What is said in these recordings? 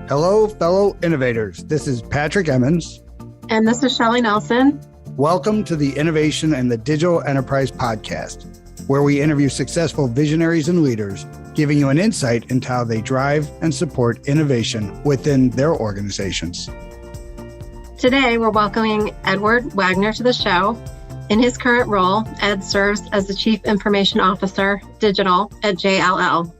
Hello, fellow innovators. This is Patrick Emmons. And this is Shelley Nelson. Welcome to the Innovation and the Digital Enterprise podcast, where we interview successful visionaries and leaders, giving you an insight into how they drive and support innovation within their organizations. Today, we're welcoming Edward Wagoner to the show. In his current role, Ed serves as the Chief Information Officer, Digital at JLL.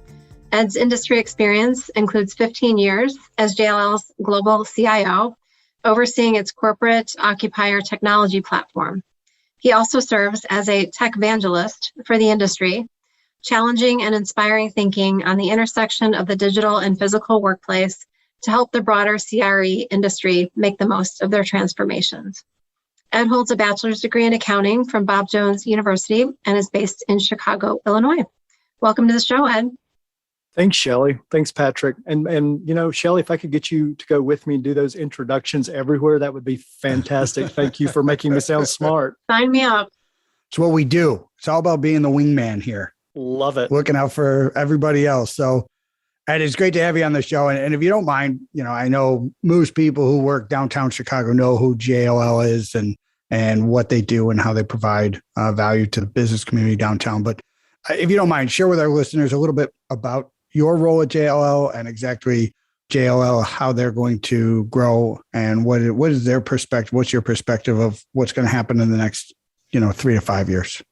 Ed's industry experience includes 15 years as JLL's global CIO, overseeing its corporate occupier technology platform. He also serves as a tech evangelist for the industry, challenging and inspiring thinking on the intersection of the digital and physical workplace to help the broader CRE industry make the most of their transformations. Ed holds a bachelor's degree in accounting from Bob Jones University and is based in Chicago, Illinois. Welcome to the show, Ed. Thanks, Shelley. Thanks, Patrick. And you know, Shelley, if I could get you to go with me and do those introductions everywhere, that would be fantastic. Thank you for making me sound smart. Sign me up. It's what we do. It's all about being the wingman here. Love it. Looking out for everybody else. So, Ed, it's great to have you on the show. And if you don't mind, you know, I know most people who work downtown Chicago know who JLL is and what they do and how they provide value to the business community downtown. But if you don't mind, share with our listeners a little bit about your role at JLL and exactly JLL, how they're going to grow and what is their perspective? What's your perspective of what's going to happen in the next, 3 to 5 years?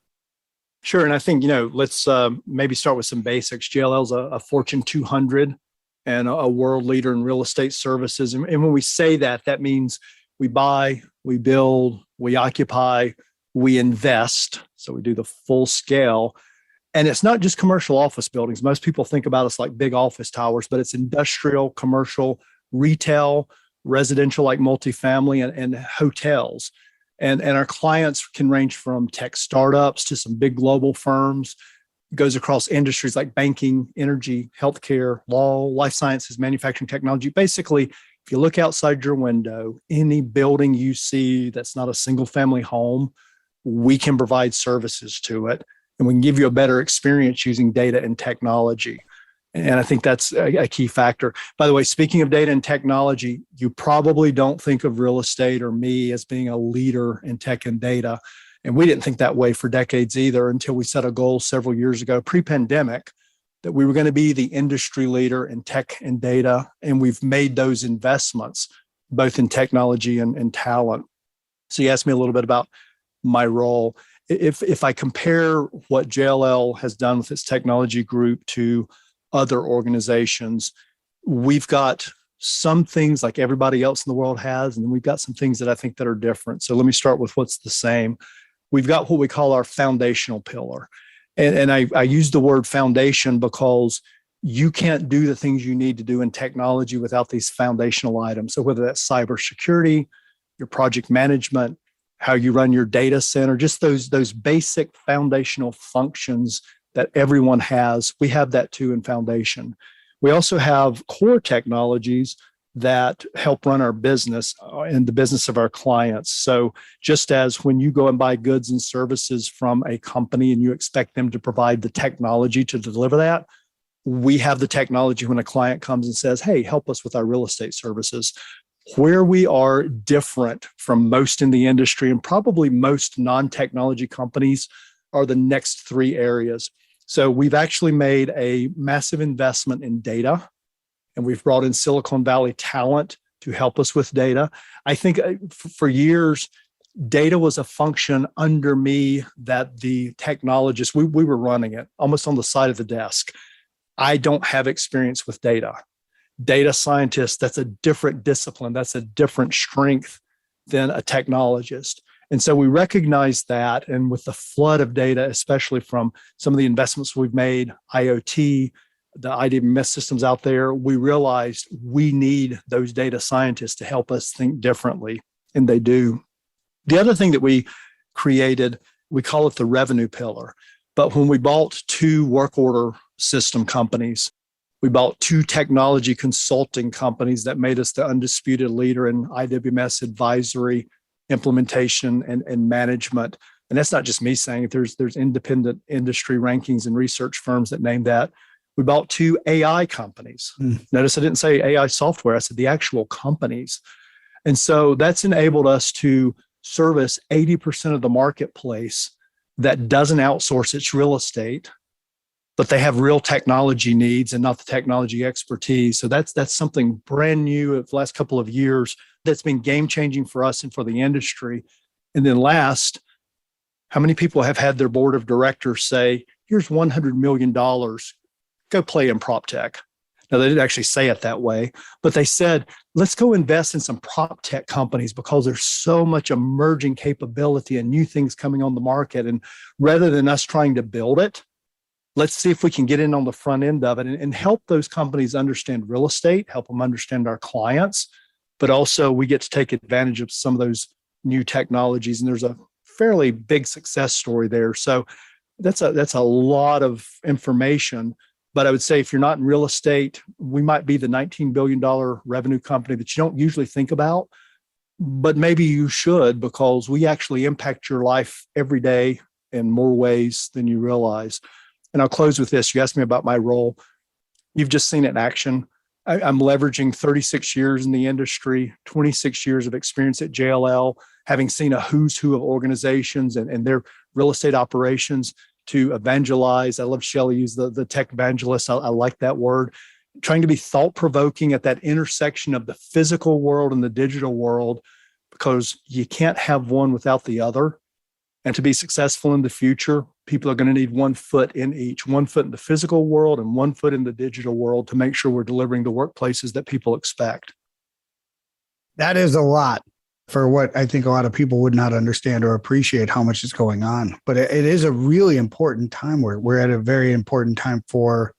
Sure. And I think, let's maybe start with some basics. JLL is a Fortune 200 and a world leader in real estate services. And when we say that, that means we buy, we build, we occupy, we invest. So we do the full scale. And it's not just commercial office buildings. Most people think about us like big office towers, but it's industrial, commercial, retail, residential like multifamily, and hotels. And our clients can range from tech startups to some big global firms. It goes across industries like banking, energy, healthcare, law, life sciences, manufacturing, technology. Basically, if you look outside your window, any building you see that's not a single family home, we can provide services to it. And we can give you a better experience using data and technology. And I think that's a key factor. By the way, speaking of data and technology, you probably don't think of real estate or me as being a leader in tech and data. And we didn't think that way for decades either until we set a goal several years ago, pre-pandemic, that we were going to be the industry leader in tech and data. And we've made those investments, both in technology and talent. So you asked me a little bit about my role. If I compare what JLL has done with its technology group to other organizations, we've got some things like everybody else in the world has, and then we've got some things that I think that are different. So let me start with what's the same. We've got what we call our foundational pillar. And I use the word foundation because you can't do the things you need to do in technology without these foundational items. So whether that's cybersecurity, your project management, how you run your data center, just those basic foundational functions that everyone has. We have that too in foundation. We also have core technologies that help run our business and the business of our clients. So just as when you go and buy goods and services from a company and you expect them to provide the technology to deliver that, we have the technology when a client comes and says, hey, help us with our real estate services. Where we are different from most in the industry and probably most non-technology companies are the next three areas. So we've actually made a massive investment in data, and we've brought in Silicon Valley talent to help us with data. I think for years, data was a function under me that the technologists, we were running it almost on the side of the desk. I don't have experience with data. Data scientist, that's a different discipline. That's a different strength than a technologist. And so we recognize that. And with the flood of data, especially from some of the investments we've made, IoT, the IDMS systems out there, we realized we need those data scientists to help us think differently. And they do. The other thing that we created, we call it the revenue pillar. But when we bought 2 work order system companies, we bought 2 technology consulting companies that made us the undisputed leader in IWMS advisory, implementation, and management. And that's not just me saying it. There's independent industry rankings and research firms that name that. We bought 2 AI companies. Notice I didn't say AI software. I said the actual companies. And so that's enabled us to service 80% of the marketplace that doesn't outsource its real estate, but they have real technology needs and not the technology expertise. So that's something brand new of the last couple of years that's been game changing for us and for the industry. And then last, how many people have had their board of directors say, here's $100 million, go play in prop tech? Now, they didn't actually say it that way, but they said, let's go invest in some prop tech companies because there's so much emerging capability and new things coming on the market. And rather than us trying to build it, let's see if we can get in on the front end of it and help those companies understand real estate, help them understand our clients, but also we get to take advantage of some of those new technologies. And there's a fairly big success story there. So that's a lot of information. But I would say if you're not in real estate, we might be the $19 billion revenue company that you don't usually think about, but maybe you should, because we actually impact your life every day in more ways than you realize. And I'll close with this. You asked me about my role. You've just seen it in action. I'm leveraging 36 years in the industry, 26 years of experience at JLL, having seen a who's who of organizations and their real estate operations to evangelize. I love Shelley used the tech evangelist. I like that word. Trying to be thought-provoking at that intersection of the physical world and the digital world, because you can't have one without the other. And to be successful in the future, people are going to need 1 foot in each, 1 foot in the physical world and 1 foot in the digital world to make sure we're delivering the workplaces that people expect. That is a lot for what I think a lot of people would not understand or appreciate how much is going on. But it is a really important time. We're at a very important time for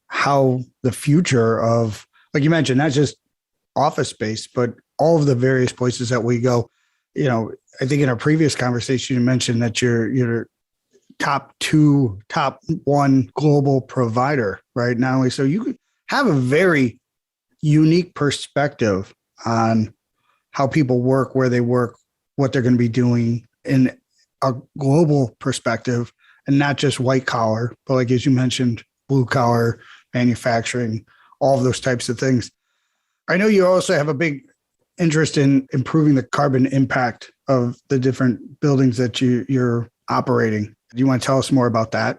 how the future of, like you mentioned, not just office space, but all of the various places that we go. I think in our previous conversation, you mentioned that you're top 1 global provider, right? Not only so you have a very unique perspective on how people work, where they work, what they're going to be doing in a global perspective, and not just white collar, but like, as you mentioned, blue collar, manufacturing, all of those types of things. I know you also have a big interest in improving the carbon impact of the different buildings that you're operating. Do you want to tell us more about that?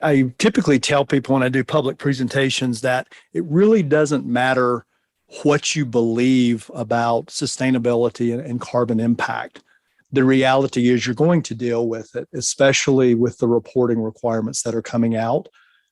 I typically tell people when I do public presentations that it really doesn't matter what you believe about sustainability and carbon impact. The reality is you're going to deal with it, especially with the reporting requirements that are coming out,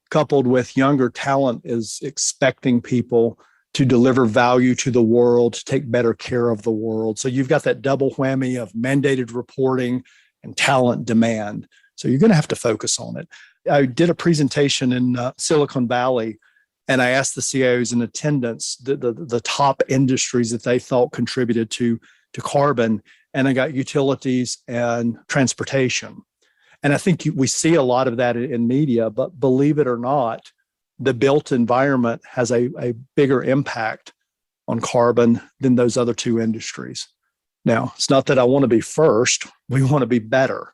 coupled with younger talent is expecting people to deliver value to the world, to take better care of the world. So you've got that double whammy of mandated reporting and talent demand. So you're going to have to focus on it. I did a presentation in Silicon Valley, and I asked the CIOs in attendance the top industries that they thought contributed to carbon, and I got utilities and transportation. And I think we see a lot of that in media, but believe it or not, the built environment has a bigger impact on carbon than those other 2 industries. Now, it's not that I want to be first, we want to be better.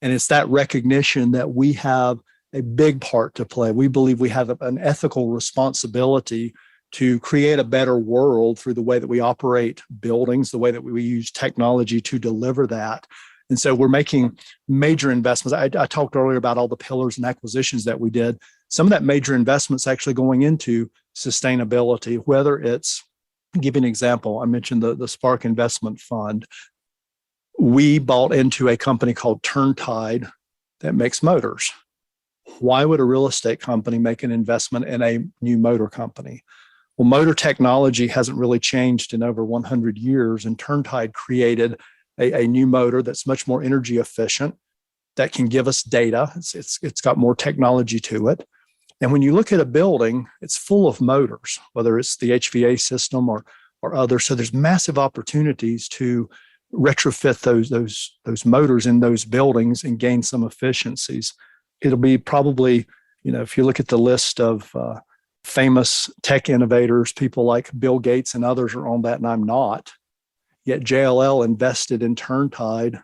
And it's that recognition that we have a big part to play. We believe we have an ethical responsibility to create a better world through the way that we operate buildings, the way that we use technology to deliver that. And so we're making major investments. I talked earlier about all the pillars and acquisitions that we did. Some of that major investments actually going into sustainability, whether it's, I'll give you an example. I mentioned the Spark Investment Fund. We bought into a company called Turntide that makes motors. Why would a real estate company make an investment in a new motor company? Well, motor technology hasn't really changed in over 100 years, and Turntide created a new motor that's much more energy efficient, that can give us data. It's got more technology to it. And when you look at a building, it's full of motors, whether it's the HVA system or others. So there's massive opportunities to retrofit those motors in those buildings and gain some efficiencies. It'll be probably, if you look at the list of famous tech innovators, people like Bill Gates and others are on that, and I'm not. Yet JLL invested in Turntide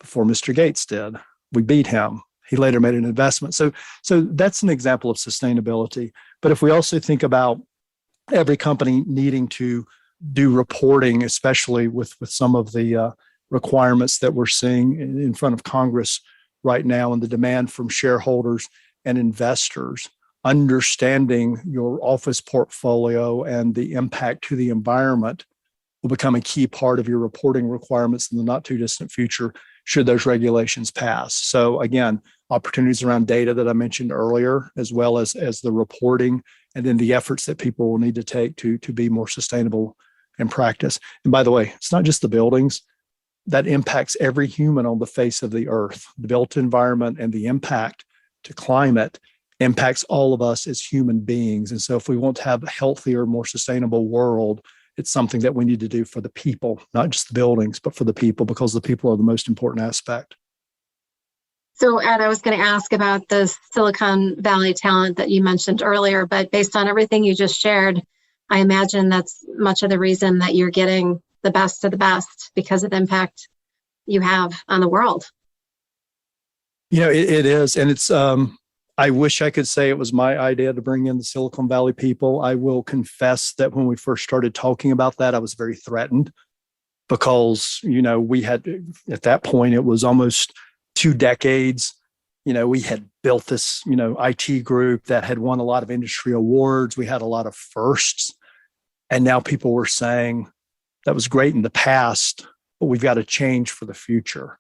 before Mr. Gates did. We beat him. He later made an investment. So that's an example of sustainability. But if we also think about every company needing to do reporting, especially with some of the requirements that we're seeing in front of Congress right now and the demand from shareholders and investors, understanding your office portfolio and the impact to the environment will become a key part of your reporting requirements in the not too distant future should those regulations pass. So again, opportunities around data that I mentioned earlier, as well as the reporting, and then the efforts that people will need to take to be more sustainable in practice. And by the way, it's not just the buildings. That impacts every human on the face of the earth. The built environment and the impact to climate impacts all of us as human beings. And so if we want to have a healthier, more sustainable world, it's something that we need to do for the people, not just the buildings, but for the people, because the people are the most important aspect. So Ed, I was going to ask about the Silicon Valley talent that you mentioned earlier, but based on everything you just shared, I imagine that's much of the reason that you're getting the best of the best because of the impact you have on the world. It is. And it's, I wish I could say it was my idea to bring in the Silicon Valley people. I will confess that when we first started talking about that, I was very threatened because, we had, at that point, it was almost 2 decades. We had built this, IT group that had won a lot of industry awards. We had a lot of firsts. And now people were saying, that was great in the past, but we've got to change for the future.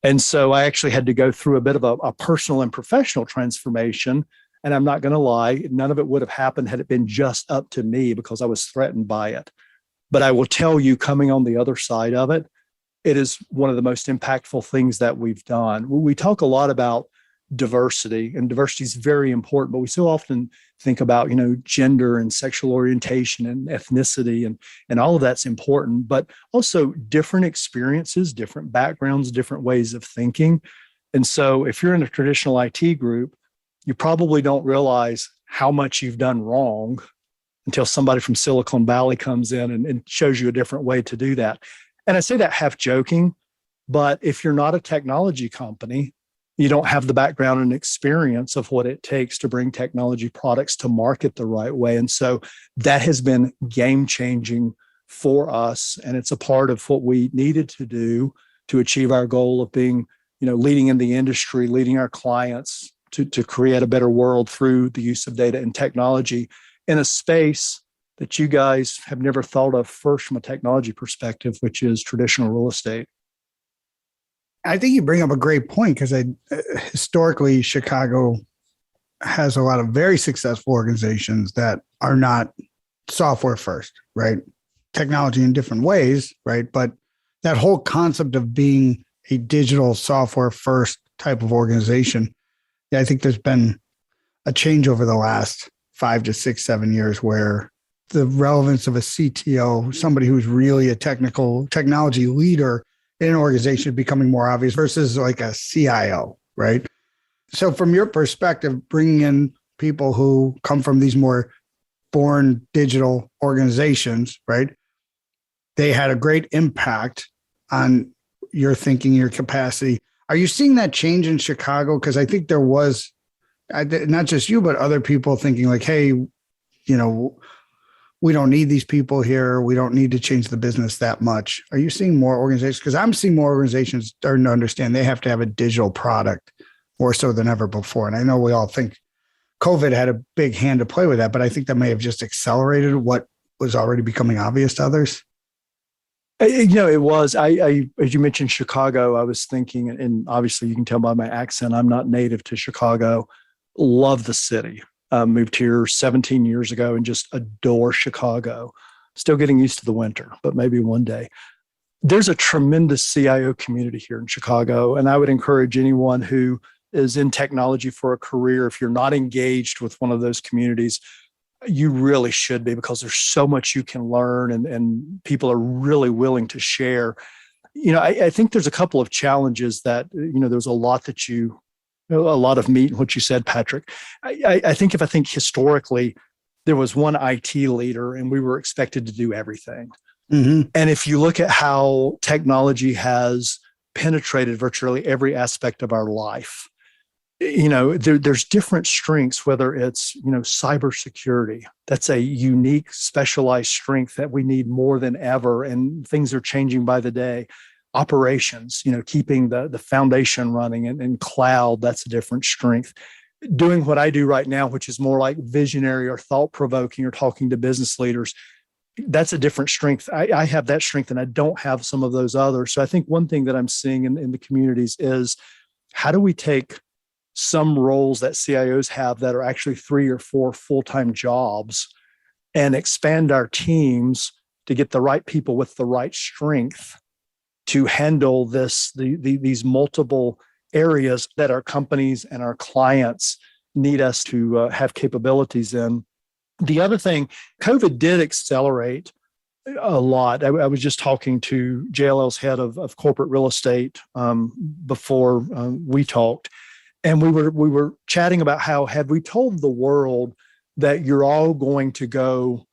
And so I actually had to go through a bit of a personal and professional transformation. And I'm not going to lie, none of it would have happened had it been just up to me because I was threatened by it. But I will tell you, coming on the other side of it, it is one of the most impactful things that we've done. We talk a lot about diversity, and diversity is very important, but we so often think about, gender and sexual orientation and ethnicity, and all of that's important, but also different experiences, different backgrounds, different ways of thinking. And so if you're in a traditional IT group, you probably don't realize how much you've done wrong until somebody from Silicon Valley comes in and shows you a different way to do that. And I say that half joking, but if you're not a technology company, you don't have the background and experience of what it takes to bring technology products to market the right way. And so that has been game changing for us. And it's a part of what we needed to do to achieve our goal of being, leading in the industry, leading our clients to create a better world through the use of data and technology in a space that you guys have never thought of first from a technology perspective, which is traditional real estate. I think you bring up a great point because historically, Chicago has a lot of very successful organizations that are not software first, right? Technology in different ways, right? But that whole concept of being a digital software first type of organization, I think there's been a change over the last 5 to 6, 7 years where the relevance of a CTO, somebody who's really a technology leader in an organization, becoming more obvious versus like a CIO, right? So from your perspective, bringing in people who come from these more born digital organizations, right? They had a great impact on your thinking, your capacity. Are you seeing that change in Chicago? Because I think there was, not just you, but other people thinking like, hey, we don't need these people here. We don't need to change the business that much. Are you seeing more organizations? Because I'm seeing more organizations starting to understand they have to have a digital product more so than ever before. And I know we all think COVID had a big hand to play with that, but I think that may have just accelerated what was already becoming obvious to others. It was. I as you mentioned Chicago, I was thinking, and obviously you can tell by my accent, I'm not native to Chicago. Love the city. Moved here 17 years ago and just adore Chicago. Still getting used to the winter, but maybe one day. There's a tremendous CIO community here in Chicago, and I would encourage anyone who is in technology for a career, if you're not engaged with one of those communities, you really should be, because there's so much you can learn and people are really willing to share. I think there's a couple of challenges that, there's a lot of meat in what you said, Patrick. I think historically, there was one IT leader and we were expected to do everything. Mm-hmm. And if you look at how technology has penetrated virtually every aspect of our life. There's different strengths, whether it's, cybersecurity. That's a unique, specialized strength that we need more than ever. And things are changing by the day. Operations, keeping the foundation running, and cloud, that's a different strength. Doing what I do right now, which is more like visionary or thought-provoking or talking to business leaders, that's a different strength. I have that strength and I don't have some of those others. So I think one thing that I'm seeing in the communities is, how do we take some roles that CIOs have that are actually 3 or 4 full-time jobs and expand our teams to get the right people with the right strength to handle these multiple areas that our companies and our clients need us to have capabilities in. The other thing, COVID did accelerate a lot. I was just talking to JLL's head of corporate real estate before we talked, and we were chatting about how, had we told the world that you're all going to go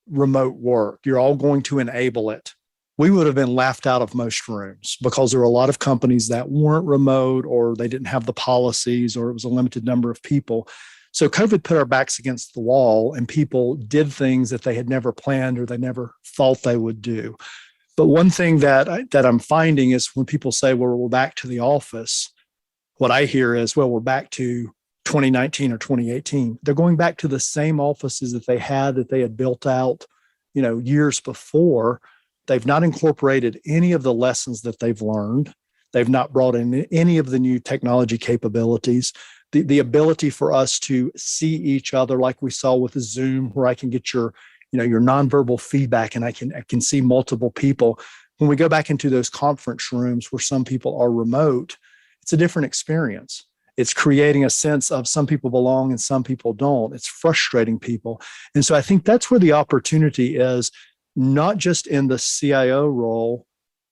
remote work, you're all going to enable it, we would have been laughed out of most rooms, because there were a lot of companies that weren't remote, or they didn't have the policies, or it was a limited number of people. So COVID put our backs against the wall, and people did things that they had never planned or they never thought they would do. But one thing that I'm finding is, when people say, well, we're back to the office, what I hear is, well, we're back to 2019 or 2018. They're going back to the same offices that they had built out, years before. They've not incorporated any of the lessons that they've learned. They've not brought in any of the new technology capabilities. The ability for us to see each other, like we saw with Zoom, where I can get your nonverbal feedback, and I can see multiple people. When we go back into those conference rooms where some people are remote, it's a different experience. It's creating a sense of some people belong and some people don't. It's frustrating people. And so I think that's where the opportunity is, not just in the CIO role,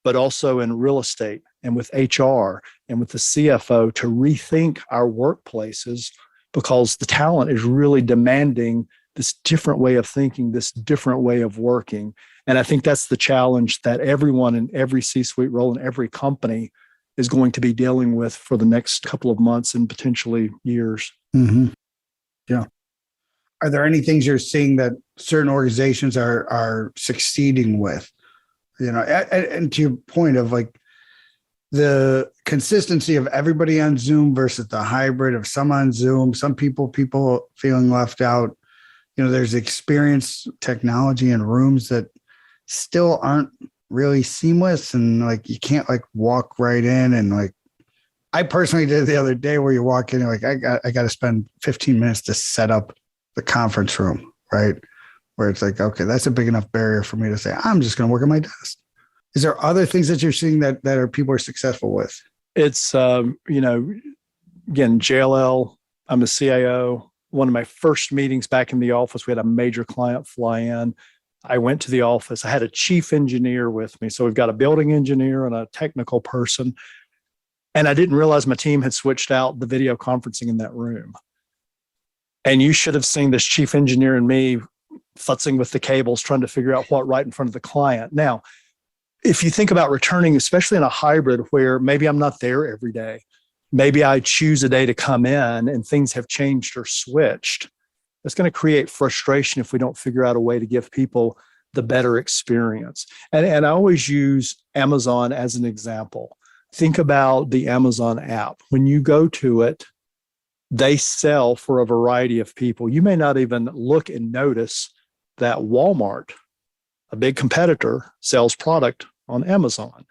but also in real estate and with HR and with the CFO, to rethink our workplaces, because the talent is really demanding this different way of thinking, this different way of working. And I think that's the challenge that everyone in every C-suite role in every company is going to be dealing with for the next couple of months and potentially years. Mm-hmm. Yeah. Are there any things you're seeing that certain organizations are succeeding with? And to your point of like the consistency of everybody on Zoom versus the hybrid of some on Zoom, some people feeling left out. There's experience technology in rooms that still aren't really seamless, and like you can't like walk right in, and like I personally did the other day, where you walk in, and like I got to spend 15 minutes to set up the conference room, right? Where it's like, okay, that's a big enough barrier for me to say, I'm just going to work at my desk. Is there other things that you're seeing that people are successful with? It's, again, JLL, I'm a CIO. One of my first meetings back in the office, we had a major client fly in. I went to the office. I had a chief engineer with me. So we've got a building engineer and a technical person. And I didn't realize my team had switched out the video conferencing in that room. And you should have seen this chief engineer and me futzing with the cables, trying to figure out what right in front of the client. Now, if you think about returning, especially in a hybrid where maybe I'm not there every day, maybe I choose a day to come in and things have changed or switched, it's going to create frustration if we don't figure out a way to give people the better experience. And I always use Amazon as an example. Think about the Amazon app. When you go to it, they sell for a variety of people. You may not even look and notice that Walmart, a big competitor, sells product on Amazon.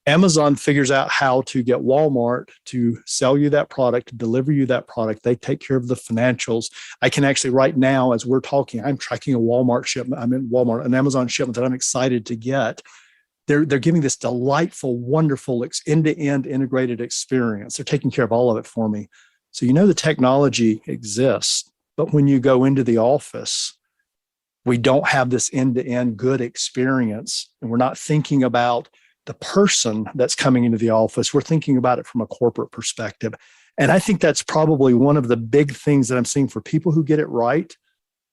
Amazon figures out how to get Walmart to sell you that product, to deliver you that product. They take care of the financials. I can actually, right now, as we're talking, I'm tracking a Walmart shipment. I'm in Walmart, an Amazon shipment that I'm excited to get. They're giving this delightful, wonderful end-to-end integrated experience. They're taking care of all of it for me. So the technology exists, but when you go into the office, we don't have this end-to-end good experience, and we're not thinking about the person that's coming into the office. We're thinking about it from a corporate perspective. And I think that's probably one of the big things that I'm seeing for people who get it right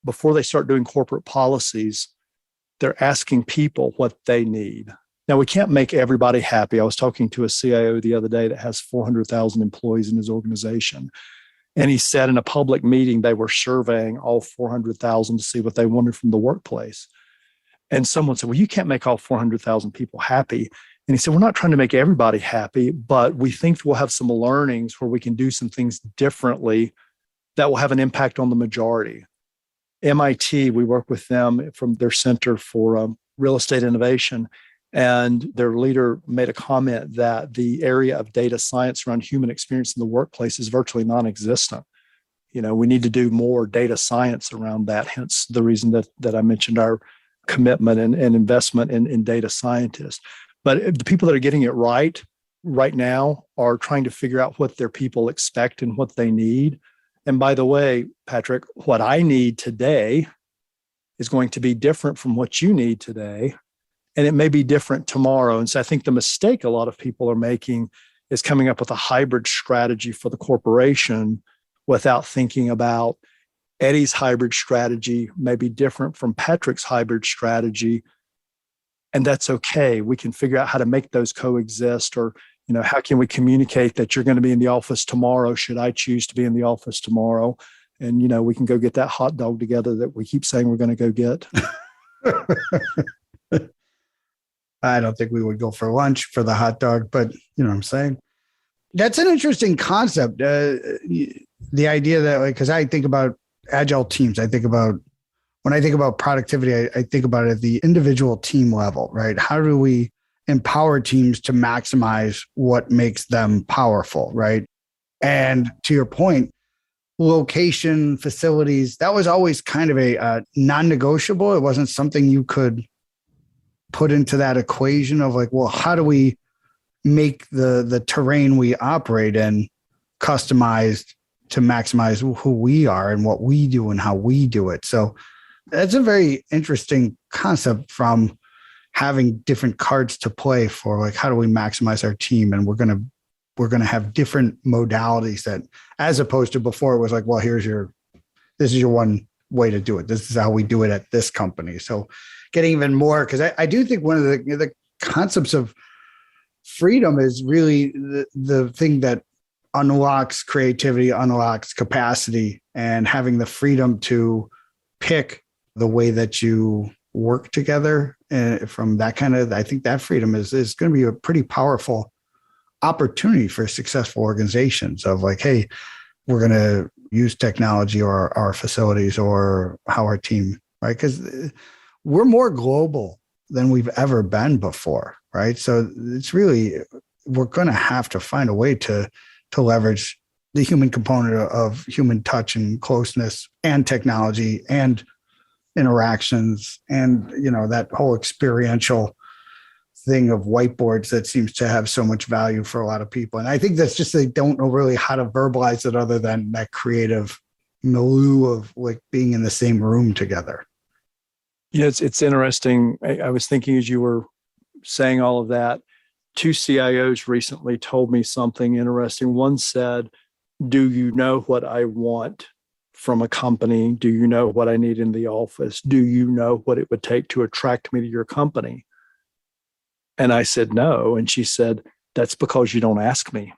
before they start doing corporate policies. They're asking people what they need. Now, we can't make everybody happy. I was talking to a CIO the other day that has 400,000 employees in his organization. And he said in a public meeting, they were surveying all 400,000 to see what they wanted from the workplace. And someone said, well, you can't make all 400,000 people happy. And he said, we're not trying to make everybody happy, but we think we'll have some learnings where we can do some things differently that will have an impact on the majority. MIT, we work with them from their Center for Real Estate Innovation. And their leader made a comment that the area of data science around human experience in the workplace is virtually non-existent. We need to do more data science around that, hence the reason that I mentioned our commitment and investment in data scientists. But the people that are getting it right now are trying to figure out what their people expect and what they need. And by the way, Patrick, what I need today is going to be different from what you need today. And it may be different tomorrow. And so I think the mistake a lot of people are making is coming up with a hybrid strategy for the corporation without thinking about Eddie's hybrid strategy may be different from Patrick's hybrid strategy. And that's okay. We can figure out how to make those coexist, or, how can we communicate that you're going to be in the office tomorrow? Should I choose to be in the office tomorrow? And, we can go get that hot dog together that we keep saying we're going to go get. I don't think we would go for lunch for the hot dog, but you know what I'm saying? That's an interesting concept. The idea that, because I think about agile teams, when I think about productivity, I think about it at the individual team level, right? How do we empower teams to maximize what makes them powerful, right? And to your point, location, facilities, that was always kind of a non-negotiable. It wasn't something you could put into that equation of like, well, how do we make the terrain we operate in customized to maximize who we are and what we do and how we do it? So that's a very interesting concept from having different cards to play for, like, how do we maximize our team? And we're going to have different modalities that, as opposed to before, it was like, well, this is your one way to do it. This is how we do it at this company. So getting even more, because I do think one of the concepts of freedom is really the thing that unlocks creativity, unlocks capacity, and having the freedom to pick the way that you work together. And from that I think that freedom is going to be a pretty powerful opportunity for successful organizations of like, hey, we're going to use technology or our facilities or how our team, right? Because we're more global than we've ever been before, right? So it's really, we're going to have to find a way to leverage the human component of human touch and closeness and technology and interactions and, that whole experiential thing of whiteboards that seems to have so much value for a lot of people. And I think that's just, they don't know really how to verbalize it other than that creative milieu of like being in the same room together. It's interesting. I was thinking as you were saying all of that, 2 CIOs recently told me something interesting. One said, do you know what I want from a company? Do you know what I need in the office? Do you know what it would take to attract me to your company? And I said, no. And she said, that's because you don't ask me.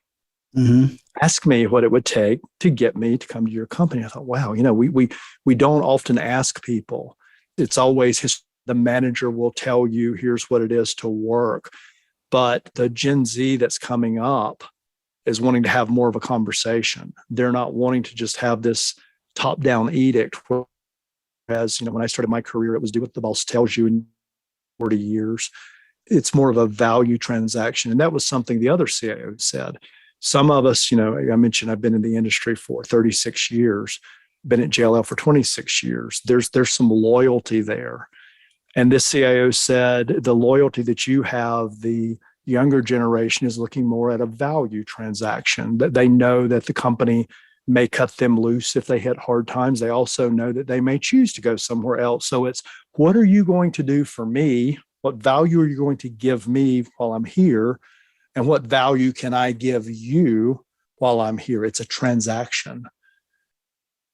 Mm-hmm. Ask me what it would take to get me to come to your company. I thought, wow, we don't often ask people. It's always the manager will tell you, here's what it is to work. But the Gen Z that's coming up is wanting to have more of a conversation. They're not wanting to just have this top-down edict. Whereas, when I started my career, it was do what the boss tells you in 40 years. It's more of a value transaction. And that was something the other CIO said. Some of us, I mentioned I've been in the industry for 36 years, been at JLL for 26 years. There's some loyalty there. And this CIO said the loyalty that you have, the younger generation is looking more at a value transaction, that they know that the company may cut them loose if they hit hard times. They also know that they may choose to go somewhere else. So it's, what are you going to do for me? What value are you going to give me while I'm here? And what value can I give you while I'm here? It's a transaction.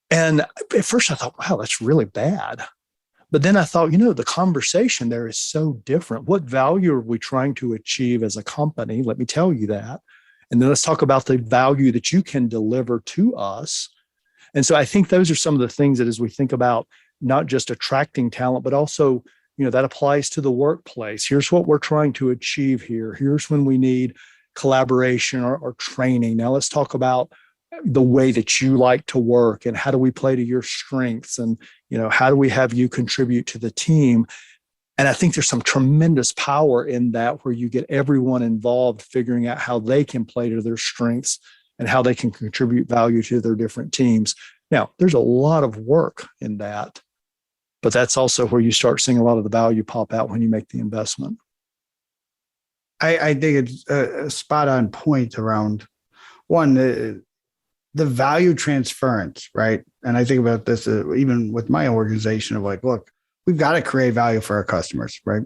And at first I thought, wow, that's really bad. But then I thought, the conversation there is so different. What value are we trying to achieve as a company? Let me tell you that. And then let's talk about the value that you can deliver to us. And so I think those are some of the things that as we think about not just attracting talent, but also, that applies to the workplace. Here's what we're trying to achieve here. Here's when we need collaboration or training. Now let's talk about the way that you like to work and how do we play to your strengths and, how do we have you contribute to the team? And I think there's some tremendous power in that where you get everyone involved figuring out how they can play to their strengths and how they can contribute value to their different teams. Now, there's a lot of work in that, but that's also where you start seeing a lot of the value pop out when you make the investment. I think it's a spot on point around one, the value transference, right? And I think about this even with my organization of like, look, we've got to create value for our customers, right?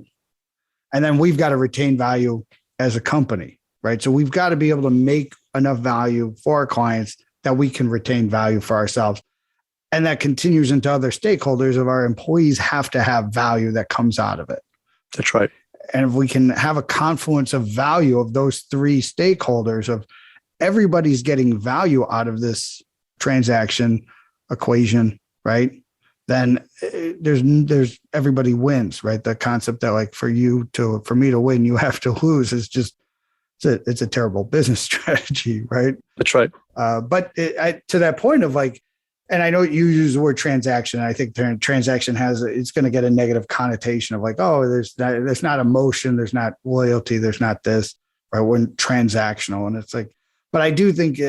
And then we've got to retain value as a company, right? So we've got to be able to make enough value for our clients that we can retain value for ourselves. And that continues into other stakeholders of our employees have to have value that comes out of it. That's right. And if we can have a confluence of value of those three stakeholders of everybody's getting value out of this transaction equation, right? Then there's everybody wins, right? The concept that like for me to win, you have to lose is just, it's a terrible business strategy, right? That's right. But to that point of like, and I know you use the word transaction. I think transaction it's going to get a negative connotation of like, oh, there's not emotion, there's not loyalty, there's not this, right? When transactional, and it's like, but I do think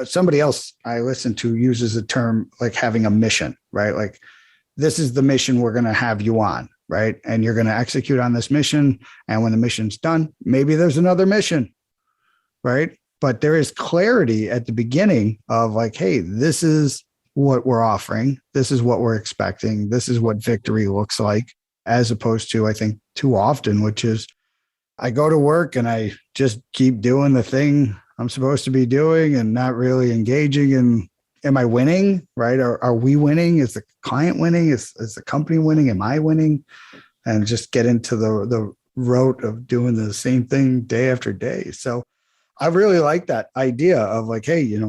somebody else I listen to uses the term like having a mission, right? Like this is the mission we're going to have you on, right? And you're going to execute on this mission, and when the mission's done, maybe there's another mission, right? But there is clarity at the beginning of like, hey, this is what we're offering. This is what we're expecting. This is what victory looks like, as opposed to, I think, too often, which is I go to work and I just keep doing the thing I'm supposed to be doing and not really engaging in, am I winning, right? Are we winning? Is the client winning? Is the company winning? Am I winning? And just get into the rote of doing the same thing day after day. So I really like that idea of like, hey,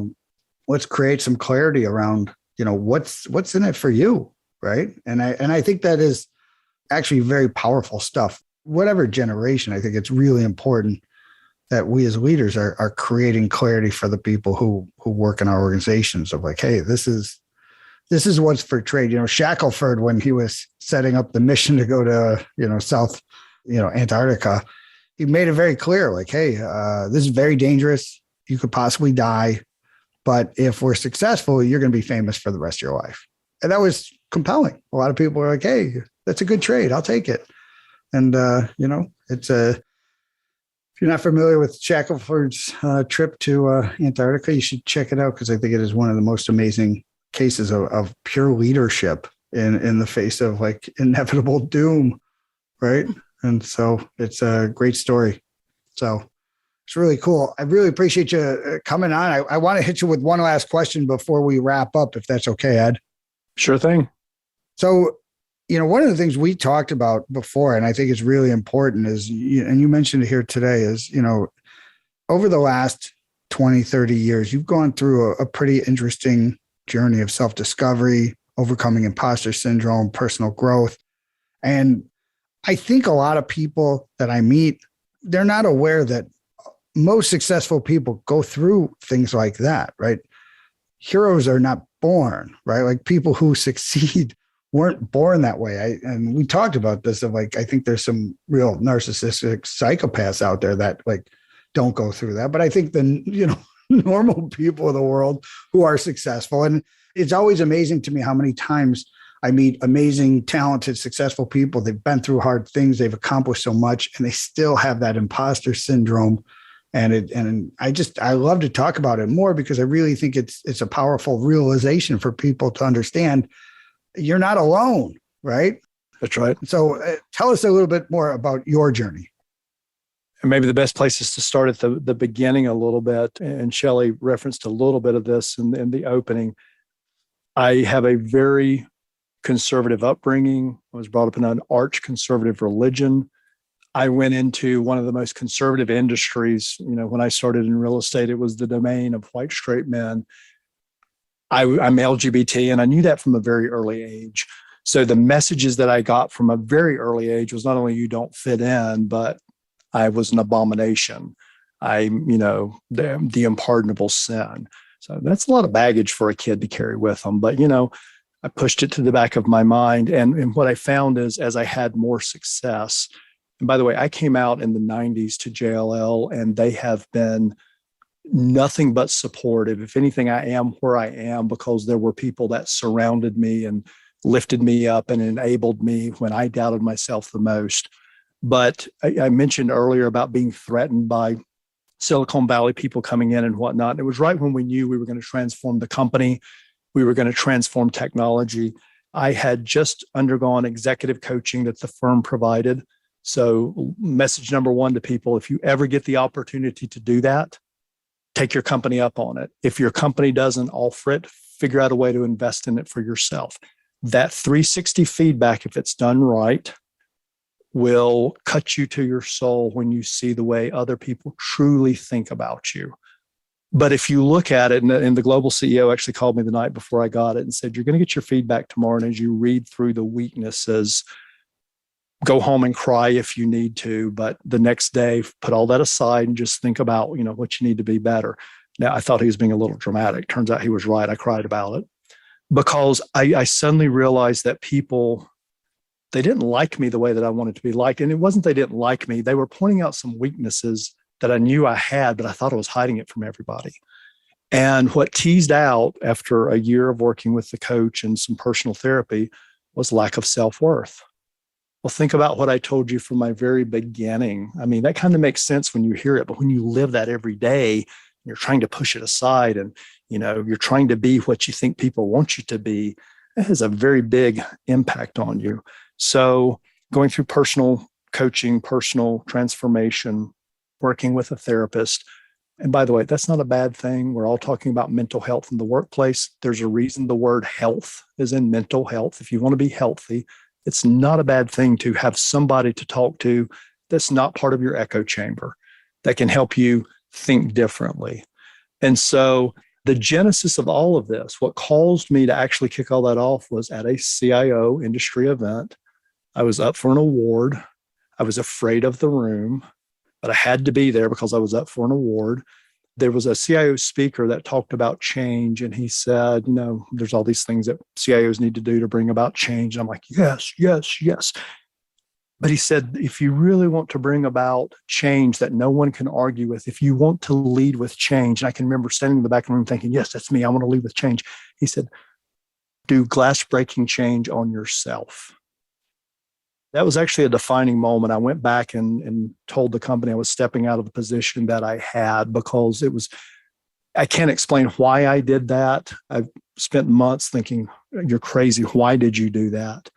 let's create some clarity around, what's in it for you, right? And I think that is actually very powerful stuff. Whatever generation, I think it's really important that we as leaders are creating clarity for the people who work in our organizations of like, hey, this is what's for trade. Shackelford, when he was setting up the mission to go to, South, Antarctica, he made it very clear, like, hey, this is very dangerous. You could possibly die. But if we're successful, you're going to be famous for the rest of your life. And that was compelling. A lot of people are like, hey, that's a good trade. I'll take it. And, if you're not familiar with Shackelford's trip to Antarctica, you should check it out because I think it is one of the most amazing cases of pure leadership in the face of like inevitable doom, right? And so it's a great story. So it's really cool. I really appreciate you coming on. I want to hit you with one last question before we wrap up, if that's okay, Ed. Sure thing. So, one of the things we talked about before, and I think is really important is, and you mentioned it here today, is, over the last 20, 30 years, you've gone through a pretty interesting journey of self-discovery, overcoming imposter syndrome, personal growth. And I think a lot of people that I meet, they're not aware that most successful people go through things like that, right? Heroes are not born, right? Like people who succeed weren't born that way. And we talked about this of like, I think there's some real narcissistic psychopaths out there that like don't go through that. But I think the, normal people of the world who are successful. And it's always amazing to me how many times I meet amazing, talented, successful people. They've been through hard things. They've accomplished so much and they still have that imposter syndrome. And I love to talk about it more because I really think it's a powerful realization for people to understand you're not alone, right? That's right. So tell us a little bit more about your journey. And maybe the best place is to start at the beginning a little bit. And Shelley referenced a little bit of this in the opening. I have a very conservative upbringing. I was brought up in an arch conservative religion. I went into one of the most conservative industries. When I started in real estate, it was the domain of white straight men. I'm LGBT, and I knew that from a very early age. So the messages that I got from a very early age was not only you don't fit in, but I was an abomination. The unpardonable sin. So that's a lot of baggage for a kid to carry with them. But, I pushed it to the back of my mind. And what I found is as I had more success, and by the way, I came out in the 90s to JLL, and they have been nothing but supportive. If anything, I am where I am because there were people that surrounded me and lifted me up and enabled me when I doubted myself the most. But I mentioned earlier about being threatened by Silicon Valley people coming in and whatnot. And it was right when we knew we were going to transform the company. We were going to transform technology. I had just undergone executive coaching that the firm provided. So message number one to people, if you ever get the opportunity to do that, take your company up on it. If your company doesn't offer it, figure out a way to invest in it for yourself. That 360 feedback, if it's done right, will cut you to your soul when you see the way other people truly think about you. But if you look at it, and the global CEO actually called me the night before I got it and said, you're going to get your feedback tomorrow. And as you read through the weaknesses, go home and cry if you need to. But the next day, put all that aside and just think about, what you need to be better. Now, I thought he was being a little dramatic. Turns out he was right. I cried about it because I suddenly realized that people, they didn't like me the way that I wanted to be liked. And it wasn't they didn't like me. They were pointing out some weaknesses that I knew I had, but I thought I was hiding it from everybody. And what teased out after a year of working with the coach and some personal therapy was lack of self-worth. Well, think about what I told you from my very beginning. I mean, that kind of makes sense when you hear it, but when you live that every day, you're trying to push it aside and, you're trying to be what you think people want you to be, it has a very big impact on you. So going through personal coaching, personal transformation, working with a therapist. And by the way, that's not a bad thing. We're all talking about mental health in the workplace. There's a reason the word health is in mental health. If you want to be healthy, it's not a bad thing to have somebody to talk to that's not part of your echo chamber, that can help you think differently. And so the genesis of all of this, what caused me to actually kick all that off was at a CIO industry event. I was up for an award. I was afraid of the room, but I had to be there because I was up for an award. There was a CIO speaker that talked about change, and he said, there's all these things that CIOs need to do to bring about change. And I'm like, yes, yes, yes. But he said, if you really want to bring about change that no one can argue with, if you want to lead with change, and I can remember standing in the back of the room thinking, yes, that's me. I want to lead with change. He said, do glass breaking change on yourself. That was actually a defining moment. I went back and told the company I was stepping out of the position that I had because I can't explain why I did that. I've spent months thinking, you're crazy. Why did you do that?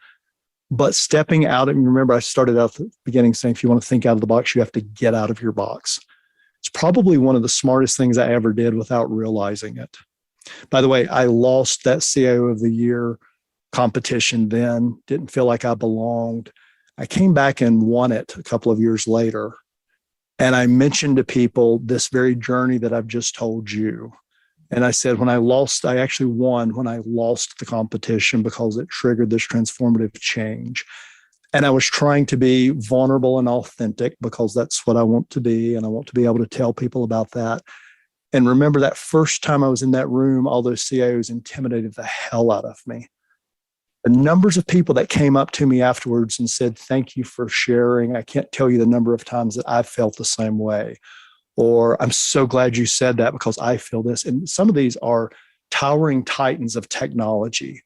But stepping out, and remember, I started out at the beginning saying, if you want to think out of the box, you have to get out of your box. It's probably one of the smartest things I ever did without realizing it. By the way, I lost that CIO of the Year competition then, didn't feel like I belonged. I came back and won it a couple of years later. And I mentioned to people this very journey that I've just told you. And I said, I actually won when I lost the competition because it triggered this transformative change. And I was trying to be vulnerable and authentic because that's what I want to be. And I want to be able to tell people about that. And remember that first time I was in that room, all those CIOs intimidated the hell out of me. The numbers of people that came up to me afterwards and said, thank you for sharing. I can't tell you the number of times that I've felt the same way. Or I'm so glad you said that because I feel this. And some of these are towering titans of technology.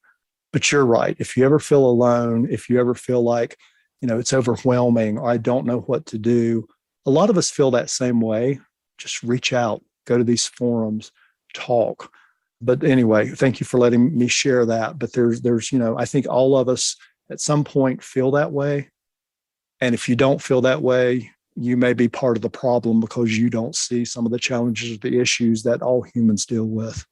But you're right. If you ever feel alone, if you ever feel like, it's overwhelming or I don't know what to do, a lot of us feel that same way. Just reach out, go to these forums, talk. But anyway, thank you for letting me share that. But there's, I think all of us at some point feel that way. And if you don't feel that way, you may be part of the problem because you don't see some of the challenges or the issues that all humans deal with.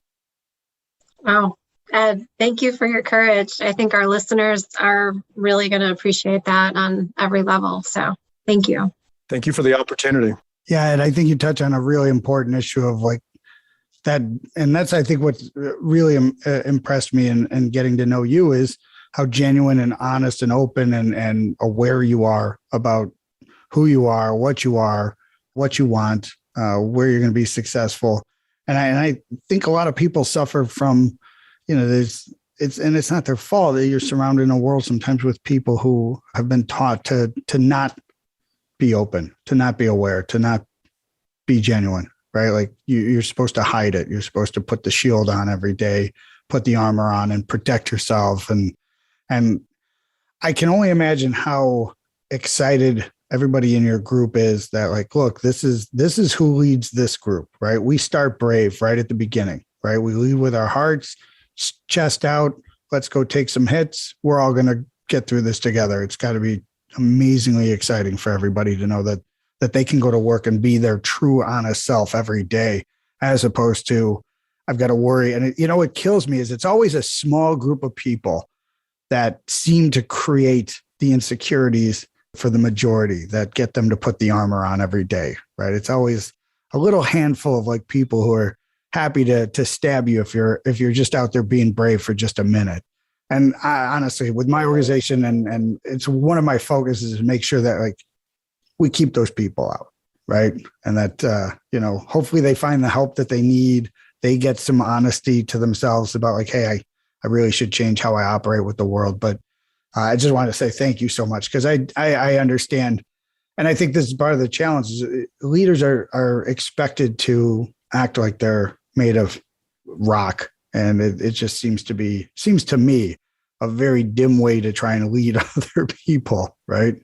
Wow. Ed, thank you for your courage. I think our listeners are really going to appreciate that on every level. So thank you. Thank you for the opportunity. Yeah, and I think you touch on a really important issue of like that, and that's I think what really impressed me in getting to know you is how genuine and honest and open and aware you are about who you are, what you want, where you're going to be successful. And I think a lot of people suffer from, it's not their fault that you're surrounded in a world sometimes with people who have been taught to not be open, to not be aware, to not be genuine, right? Like you're supposed to hide it. You're supposed to put the shield on every day, put the armor on and protect yourself. And I can only imagine how excited everybody in your group is that like, look, this is who leads this group, right? We start brave right at the beginning, right? We lead with our hearts, chest out. Let's go take some hits. We're all going to get through this together. It's got to be amazingly exciting for everybody to know that they can go to work and be their true, honest self every day, as opposed to I've got to worry. And what kills me is it's always a small group of people that seem to create the insecurities for the majority that get them to put the armor on every day, right? It's always a little handful of like people who are happy to stab you if you're just out there being brave for just a minute. And I, honestly, with my organization and it's one of my focuses is to make sure that like we keep those people out, right? And that hopefully they find the help that they need. They get some honesty to themselves about like, hey, I really should change how I operate with the world. But I just want to say thank you so much because I understand. And I think this is part of the challenge is leaders are expected to act like they're made of rock. And it just seems to me a very dim way to try and lead other people, right?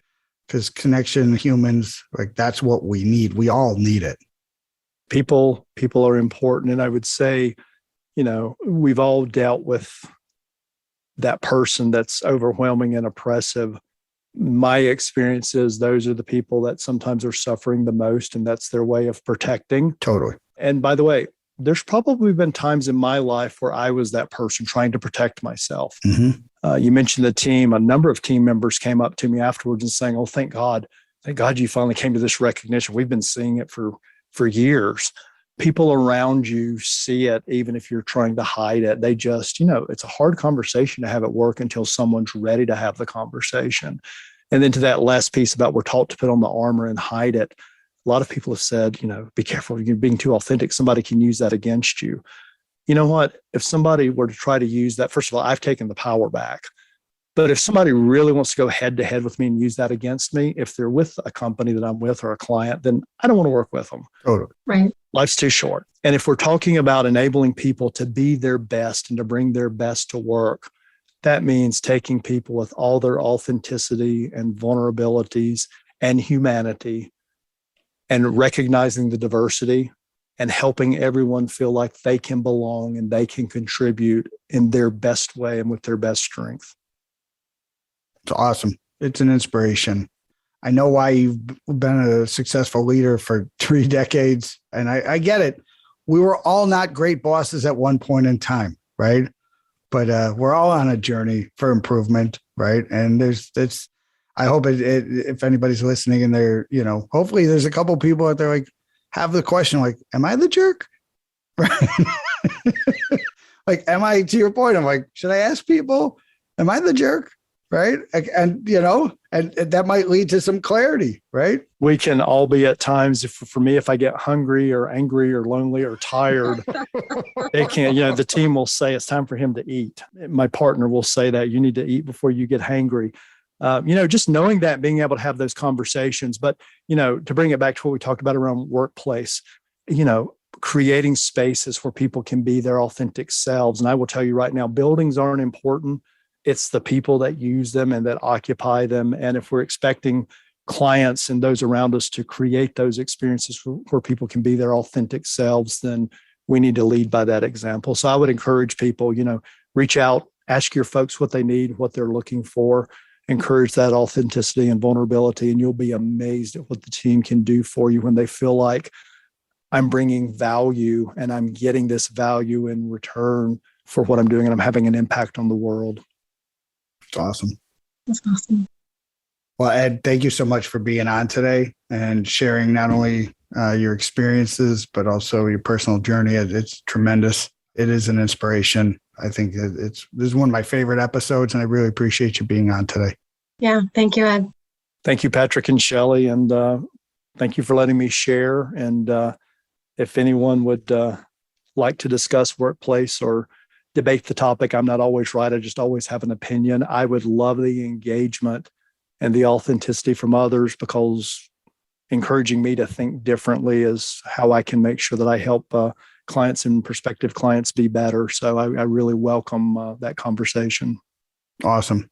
Because connection, humans, like that's what we need. We all need it. People are important. And I would say, we've all dealt with that person that's overwhelming and oppressive. My experience is those are the people that sometimes are suffering the most, and that's their way of protecting. Totally. And by the way, there's probably been times in my life where I was that person trying to protect myself. Mm-hmm. You mentioned the team. A number of team members came up to me afterwards and saying, "Oh, thank God you finally came to this recognition. We've been seeing it for years." People around you see it, even if you're trying to hide it. They just, it's a hard conversation to have at work until someone's ready to have the conversation. And then to that last piece about we're taught to put on the armor and hide it. A lot of people have said, be careful, you're being too authentic. Somebody can use that against you. You know what? If somebody were to try to use that, first of all, I've taken the power back. But if somebody really wants to go head to head with me and use that against me, if they're with a company that I'm with or a client, then I don't want to work with them. Totally. Right. Life's too short. And if we're talking about enabling people to be their best and to bring their best to work, that means taking people with all their authenticity and vulnerabilities and humanity and recognizing the diversity and helping everyone feel like they can belong and they can contribute in their best way and with their best strength. It's awesome. It's an inspiration. I know why you've been a successful leader for 3 decades. And I get it. We were all not great bosses at one point in time, right? But we're all on a journey for improvement, right? And I hope if anybody's listening and they're, hopefully there's a couple people out there like have the question like, am I the jerk? Right? Like, to your point, I'm like, should I ask people, am I the jerk? Right. And that might lead to some clarity, right? We can all be at times. For me, if I get hungry or angry or lonely or tired, they can't, the team will say it's time for him to eat. My partner will say that you need to eat before you get hangry. Just knowing that, being able to have those conversations, but, to bring it back to what we talked about around workplace, creating spaces where people can be their authentic selves. And I will tell you right now, buildings aren't important. It's the people that use them and that occupy them. And if we're expecting clients and those around us to create those experiences where people can be their authentic selves, then we need to lead by that example. So I would encourage people, reach out, ask your folks what they need, what they're looking for, encourage that authenticity and vulnerability, and you'll be amazed at what the team can do for you when they feel like I'm bringing value and I'm getting this value in return for what I'm doing, and I'm having an impact on the world. It's awesome. That's awesome. Well, Ed, thank you so much for being on today and sharing not only your experiences, but also your personal journey. It's tremendous. It is an inspiration. I think this is one of my favorite episodes, and I really appreciate you being on today. Yeah. Thank you, Ed. Thank you, Patrick and Shelley. And thank you for letting me share. And if anyone would like to discuss workplace or debate the topic, I'm not always right. I just always have an opinion. I would love the engagement and the authenticity from others, because encouraging me to think differently is how I can make sure that I help clients and prospective clients be better. So I really welcome that conversation. Awesome.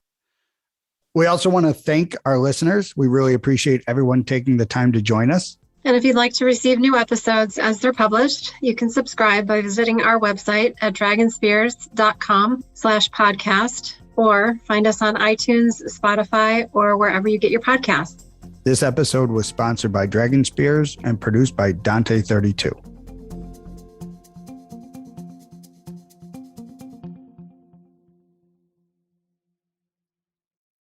We also want to thank our listeners. We really appreciate everyone taking the time to join us. And if you'd like to receive new episodes as they're published, you can subscribe by visiting our website at dragonspears.com/podcast, or find us on iTunes, Spotify, or wherever you get your podcasts. This episode was sponsored by Dragon Spears and produced by Dante32.